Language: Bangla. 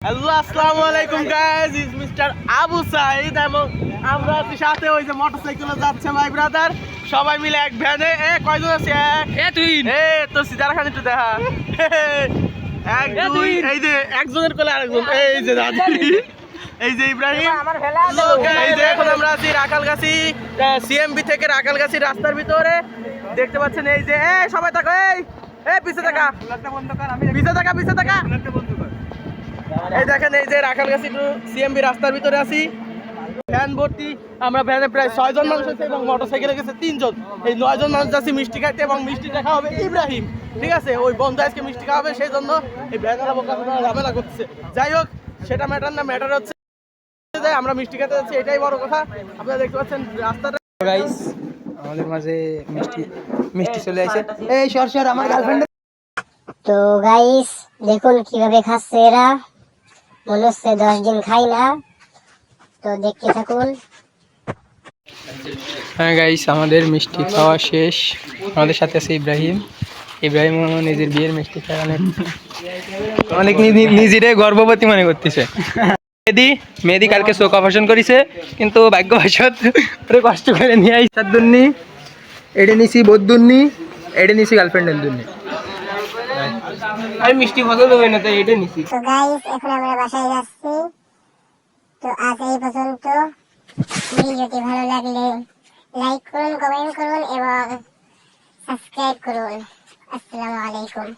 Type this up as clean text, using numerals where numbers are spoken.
হ্যালো আসসালামু আলাইকুম guys, is mister Abu Saeed এবং আমরা আছি সাথে ওই যে মোটরসাইকেলে যাচ্ছে ভাই ব্রাদার সবাই মিলে এক ভ্যানে। কয়জন আছে? তো সিজার খান একটু দেখা। এক দুই, এই যে একজনের কোলে আরেকজন, এই যে রাজি, এই যে ইব্রাহিম। এই যে এখন আমরা আছি রাখালগাছি সিএমবি থেকে রাখালগাছি রাস্তার ভিতরে দেখতে পাচ্ছেন। এই যে সবাই থাকো, এই পিছে থাকা, পিছে থাকা। এই দেখেন, এই যে রাখালগাছি টু সিএমবি রাস্তার ভিতরে আছি, ভ্যান ভর্তি। আমরা ভ্যানে প্রায় 6 জন মানুষ আছে এবং মোটরসাইকেলে গেছে 3 জন। এই 9 জন মানুষ যাচ্ছি মিষ্টি খাইতে এবং মিষ্টি দেখা হবে ইব্রাহিম। ঠিক আছে, ওই বন্ধু আজকে মিষ্টি খাওয়াবে, সেই জন্য এই ভ্যানেরা ঝামেলা করছে। যাই হোক, সেটা ম্যাটার না, ম্যাটার হচ্ছে যে আমরা মিষ্টি খেতে যাচ্ছি, এটাই বড় কথা। আপনারা দেখতে পাচ্ছেন রাস্তাটা। গাইস, আমাদের মাঝে মিষ্টি মিষ্টি চলে আসে। এই সর আমার গার্লফ্রেন্ড। তো গাইস দেখুন কিভাবে খাচ্ছে এরা, মনে হচ্ছে 10 দিন খাই না। তো দেখতে থাকুন। হ্যাঁ গাইস, আমাদের মিষ্টি খাওয়া শেষ। আমাদের সাথে আছে ইব্রাহিম। ইব্রাহিম নিজের বিয়ের মিষ্টি খায় অনেক নিজেরাই গর্ভবতী মনে করতেছে। মেহেদি কালকে চোখ অপারেশন করেছে, কিন্তু ভাগ্যবশত কষ্ট করে নিয়ে আই তার দুর্নি এড়ে নিছি, বোধ দুর্নি এড়ে নিছি, গার্লফ্রেন্ডের দুর্নি। আমি মিষ্টি পছন্দ করি না, তাই এটা নিছি। তো গাইস এখন আমরা বাসায় যাচ্ছি। তো আজ এই পর্যন্ত। ভিডিওটি ভালো লাগলে লাইক করুন, কমেন্ট করুন এবং সাবস্ক্রাইব করুন। আসসালামু আলাইকুম।